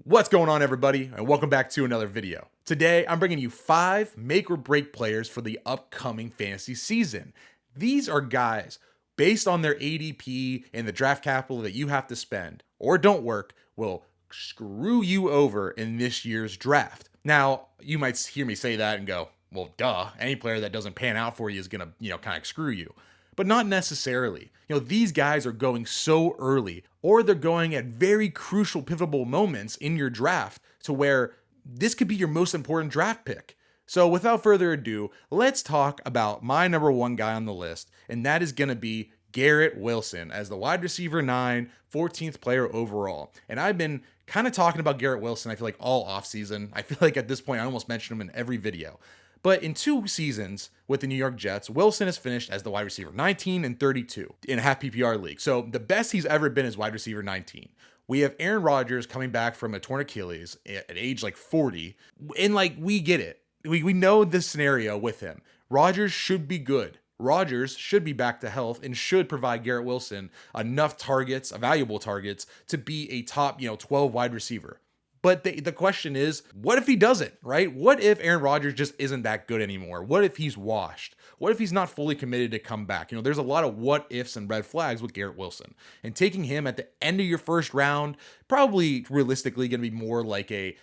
What's going on, everybody, and welcome back to another video. Today, I'm bringing you 5 make or break players for the upcoming fantasy season. These are guys, based on their ADP and the draft capital that you have to spend, or don't work, will screw you over in this year's draft. Now, you might hear me say that and go, well, duh, any player that doesn't pan out for you is gonna, kind of screw you. But not necessarily. These guys are going so early, or they're going at very crucial, pivotal moments in your draft to where this could be your most important draft pick. So without further ado, let's talk about my number 1 guy on the list, and that is going to be Garrett Wilson as the wide receiver 9, 14th player overall. And I've been kind of talking about Garrett Wilson, I feel like all offseason. I feel like at this point, I almost mentioned him in every video. But in 2 seasons with the New York Jets, Wilson has finished as the wide receiver 19 and 32 in a half PPR league. So the best he's ever been is wide receiver 19. We have Aaron Rodgers coming back from a torn Achilles at age 40. And we get it. We know this scenario with him. Rodgers should be good. Rodgers should be back to health and should provide Garrett Wilson enough targets, valuable targets, to be a top 12 wide receiver. But the question is, what if he doesn't, right? What if Aaron Rodgers just isn't that good anymore? What if he's washed? What if he's not fully committed to come back? There's a lot of what ifs and red flags with Garrett Wilson. And taking him at the end of your first round, probably realistically going to be more like a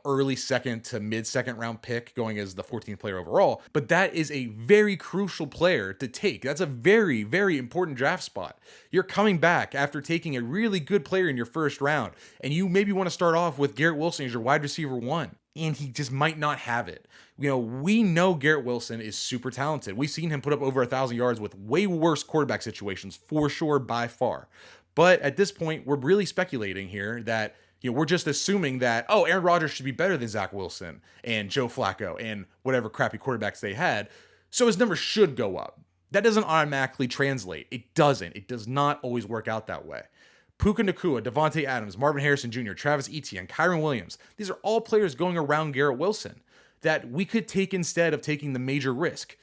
early second to mid second round pick going as the 14th player overall. But that is a very crucial player to take. That's a very, very important draft spot. You're coming back after taking a really good player in your first round, and you maybe want to start off with Garrett Wilson as your wide receiver 1, and he just might not have it. We know Garrett Wilson is super talented. We've seen him put up over 1,000 yards with way worse quarterback situations for sure, by far. But at this point, we're really speculating here that we're just assuming that, Aaron Rodgers should be better than Zach Wilson and Joe Flacco and whatever crappy quarterbacks they had, so his numbers should go up. That doesn't automatically translate. It doesn't. It does not always work out that way. Puka Nacua, Devontae Adams, Marvin Harrison Jr., Travis Etienne, Kyron Williams, these are all players going around Garrett Wilson that we could take instead of taking the major risk.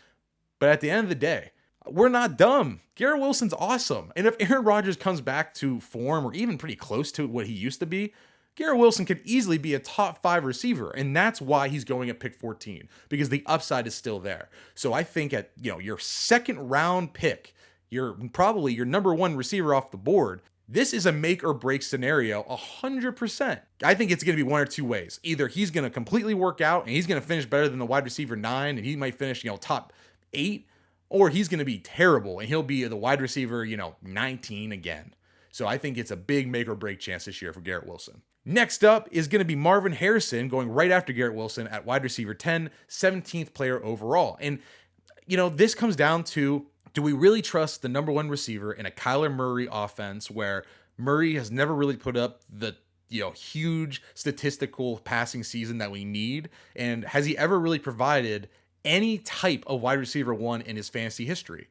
But at the end of the day, we're not dumb. Garrett Wilson's awesome. And if Aaron Rodgers comes back to form or even pretty close to what he used to be, Garrett Wilson could easily be a top 5 receiver. And that's why he's going at pick 14, because the upside is still there. So I think at your second round pick, you're probably your number 1 receiver off the board. This is a make or break scenario 100%. I think it's going to be one or two ways. Either he's going to completely work out and he's going to finish better than the wide receiver 9 and he might finish, top 8, or he's going to be terrible and he'll be the wide receiver, 19 again. So I think it's a big make or break chance this year for Garrett Wilson. Next up is going to be Marvin Harrison going right after Garrett Wilson at wide receiver 10, 17th player overall. And, this comes down to, do we really trust the number 1 receiver in a Kyler Murray offense where Murray has never really put up the huge statistical passing season that we need? And has he ever really provided any type of wide receiver 1 in his fantasy history?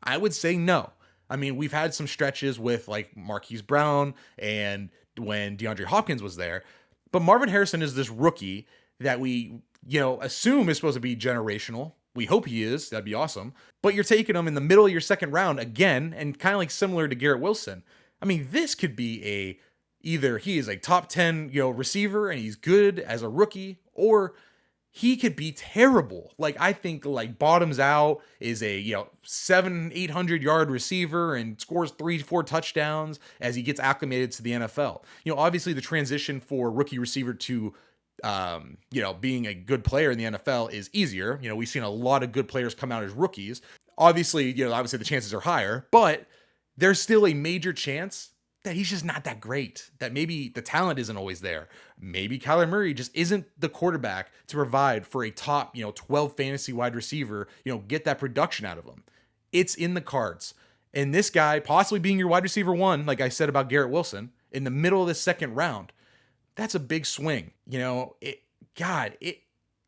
I would say no. I mean, we've had some stretches with Marquise Brown and when DeAndre Hopkins was there, but Marvin Harrison is this rookie that we, assume is supposed to be generational. We hope he is. That'd be awesome. But you're taking him in the middle of your second round again, and kind of similar to Garrett Wilson. I mean, this could be either he is a top 10, receiver and he's good as a rookie, or he could be terrible. I think bottoms out is a 700-800 yard receiver and scores 3-4 touchdowns as he gets acclimated to the NFL. Obviously the transition for rookie receiver to being a good player in the NFL is easier. We've seen a lot of good players come out as rookies. Obviously the chances are higher, but there's still a major chance that he's just not that great, that maybe the talent isn't always there. Maybe Kyler Murray just isn't the quarterback to provide for a top, 12 fantasy wide receiver, get that production out of him. It's in the cards. And this guy possibly being your wide receiver 1, like I said about Garrett Wilson, in the middle of the second round, that's a big swing.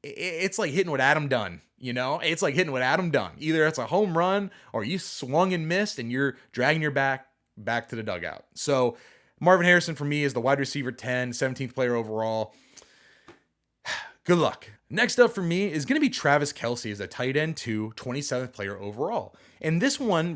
It's like hitting what Adam done. It's like hitting what Adam done. Either it's a home run or you swung and missed and you're dragging your back to the dugout. So Marvin Harrison for me is the wide receiver 10, 17th player overall. Good luck. Next up for me is going to be Travis Kelce as a tight end 2, 27th player overall. And this one,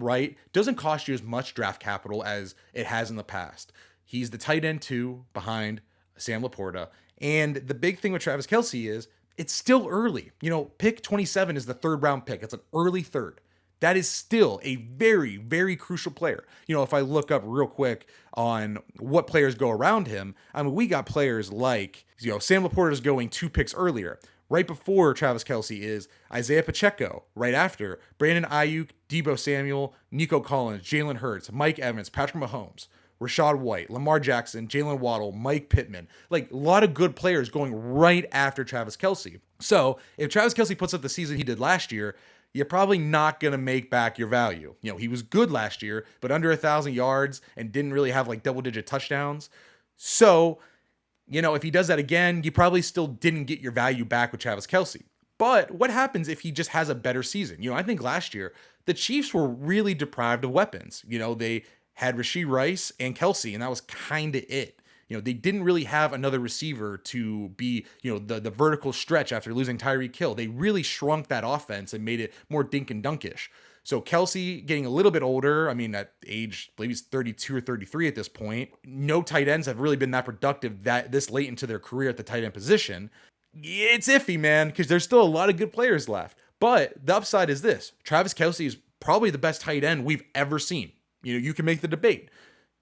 doesn't cost you as much draft capital as it has in the past. He's the tight end 2 behind Sam Laporta. And the big thing with Travis Kelce is it's still early. Pick 27 is the third round pick. It's an early third. That is still a very, very crucial player. If I look up real quick on what players go around him, we got players like, Sam Laporta is going 2 picks earlier. Right before Travis Kelce is Isaiah Pacheco. Right after, Brandon Ayuk, Deebo Samuel, Nico Collins, Jalen Hurts, Mike Evans, Patrick Mahomes, Rashad White, Lamar Jackson, Jalen Waddle, Mike Pittman. Like, a lot of good players going right after Travis Kelce. So if Travis Kelce puts up the season he did last year, you're probably not going to make back your value. He was good last year, but under 1,000 yards and didn't really have like double-digit touchdowns. So if he does that again, you probably still didn't get your value back with Travis Kelce. But what happens if he just has a better season? I think last year, the Chiefs were really deprived of weapons. They had Rashee Rice and Kelce, and that was kind of it. They didn't really have another receiver to be, the vertical stretch after losing Tyreek Hill. They really shrunk that offense and made it more dink and dunkish. So Kelce getting a little bit older, at age, I believe he's 32 or 33 at this point. No tight ends have really been that productive this late into their career at the tight end position. It's iffy, man, because there's still a lot of good players left. But the upside is this. Travis Kelce is probably the best tight end we've ever seen. You can make the debate.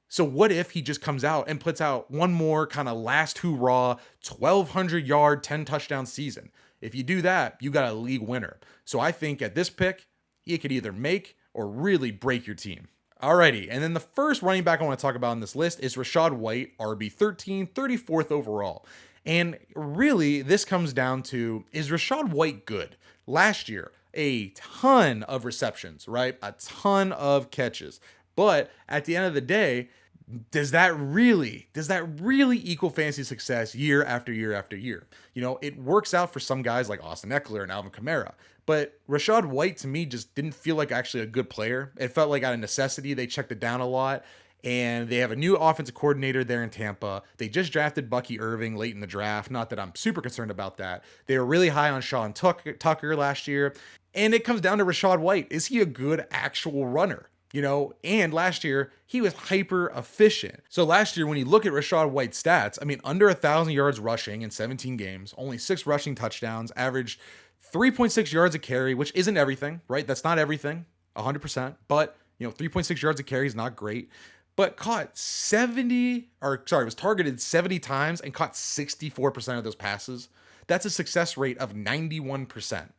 So what if he just comes out and puts out one more kind of last hoorah, 1,200 yard, 10 touchdown season? If you do that, you got a league winner. So I think at this pick, he could either make or really break your team. Alrighty, and then the first running back I want to talk about on this list is Rashad White, RB13, 34th overall. And really, this comes down to, is Rashad White good? Last year, a ton of receptions, right? A ton of catches. But at the end of the day, does that really equal fantasy success year after year after year? It works out for some guys like Austin Eckler and Alvin Kamara. But Rashad White, to me, just didn't feel like actually a good player. It felt like out of necessity, they checked it down a lot. And they have a new offensive coordinator there in Tampa. They just drafted Bucky Irving late in the draft. Not that I'm super concerned about that. They were really high on Sean Tucker last year. And it comes down to Rashad White. Is he a good actual runner? And last year, he was hyper efficient. So last year, when you look at Rashad White's stats, under 1,000 yards rushing in 17 games, only 6 rushing touchdowns, averaged 3.6 yards a carry, which isn't everything, right? That's not everything, 100%. But, 3.6 yards a carry is not great. But was targeted 70 times and caught 64% of those passes. That's a success rate of 91%.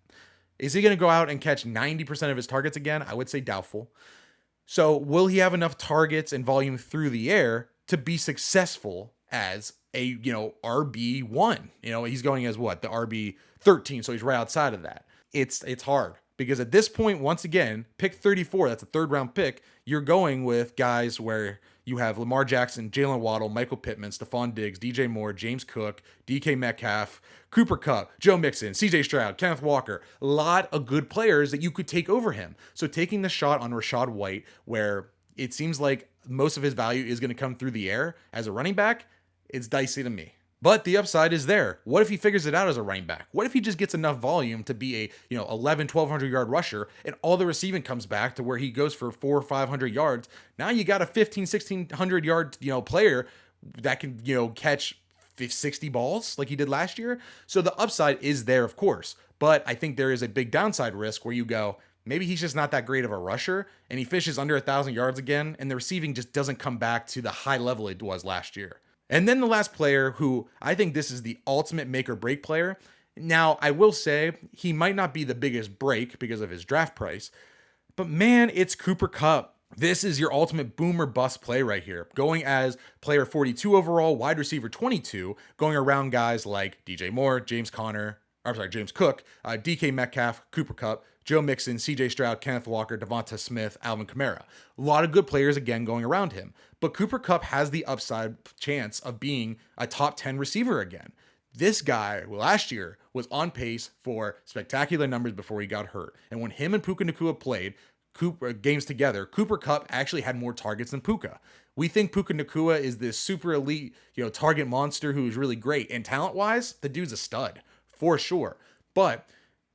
Is he going to go out and catch 90% of his targets again? I would say doubtful. So will he have enough targets and volume through the air to be successful as a, RB1? He's going as what? The RB13, so he's right outside of that. It's hard because at this point, once again, pick 34, that's a third round pick. You're going with guys where you have Lamar Jackson, Jalen Waddle, Michael Pittman, Stephon Diggs, DJ Moore, James Cook, DK Metcalf, Cooper Kupp, Joe Mixon, CJ Stroud, Kenneth Walker. A lot of good players that you could take over him. So taking the shot on Rashad White, where it seems like most of his value is going to come through the air as a running back, it's dicey to me. But the upside is there. What if he figures it out as a running back? What if he just gets enough volume to be a 1,100 yard rusher and all the receiving comes back to where he goes for 400 or 500 yards? Now you got a 1,600 yard player that can catch 60 balls like he did last year. So the upside is there, of course. But I think there is a big downside risk where you go, maybe he's just not that great of a rusher and he fishes under 1,000 yards again and the receiving just doesn't come back to the high level it was last year. And then the last player who I think this is the ultimate make or break player. Now, I will say he might not be the biggest break because of his draft price, but man, it's Cooper Kupp. This is your ultimate boom or bust play right here. Going as player 42 overall, wide receiver 22, going around guys like DJ Moore, James Cook, DK Metcalf, Cooper Kupp, Joe Mixon, CJ Stroud, Kenneth Walker, Devonta Smith, Alvin Kamara. A lot of good players again going around him. But Cooper Kupp has the upside chance of being a top 10 receiver again. This guy last year was on pace for spectacular numbers before he got hurt. And when him and Puka Nacua played games together, Cooper Kupp actually had more targets than Puka. We think Puka Nacua is this super elite, target monster who is really great. And talent-wise, the dude's a stud for sure. But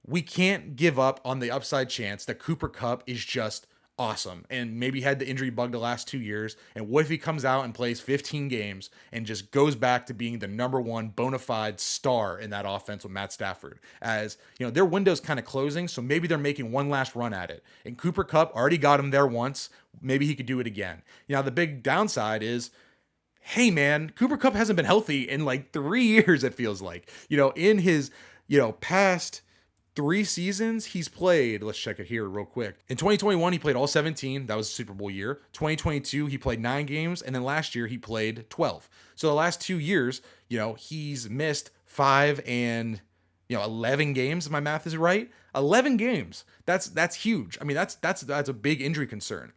we can't give up on the upside chance that Cooper Kupp is just awesome. And maybe had the injury bug the last 2 years. And what if he comes out and plays 15 games and just goes back to being the #1 bona fide star in that offense with Matt Stafford? As you know, their window's kind of closing, so maybe they're making one last run at it. And Cooper Kupp already got him there once. Maybe he could do it again. Now, the big downside is, hey man, Cooper Kupp hasn't been healthy in like 3 years, it feels like. In his, past 3 seasons, he's played, let's check it here real quick. In 2021, he played all 17. That was a Super Bowl year. 2022, he played 9 games. And then last year, he played 12. So the last 2 years, he's missed 5 and 11 games, if my math is right. 11 games. That's huge. I mean, that's a big injury concern.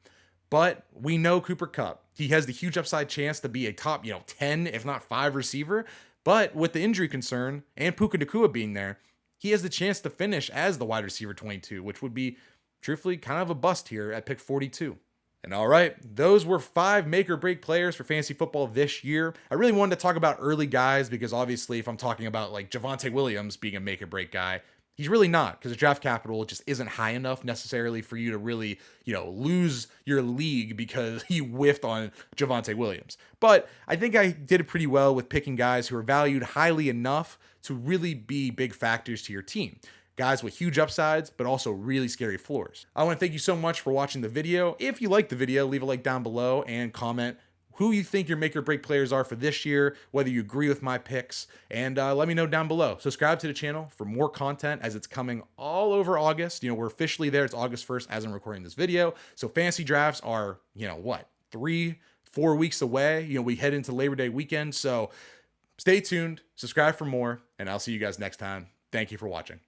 But we know Cooper Kupp. He has the huge upside chance to be a top, 10, if not 5 receiver. But with the injury concern and Puka Nacua being there, he has the chance to finish as the wide receiver 22, which would be, truthfully, kind of a bust here at pick 42. And all right, those were 5 make or break players for fantasy football this year. I really wanted to talk about early guys because obviously if I'm talking about like Javonte Williams being a make or break guy, he's really not, because the draft capital just isn't high enough necessarily for you to really, lose your league because you whiffed on Javonte Williams. But I think I did it pretty well with picking guys who are valued highly enough to really be big factors to your team. Guys with huge upsides, but also really scary floors. I want to thank you so much for watching the video. If you liked the video, leave a like down below and comment who you think your make or break players are for this year, whether you agree with my picks, and let me know down below. Subscribe to the channel for more content as it's coming all over August. We're officially there. It's August 1st as I'm recording this video. So fantasy drafts are, 3-4 weeks away. We head into Labor Day weekend. So stay tuned, subscribe for more, and I'll see you guys next time. Thank you for watching.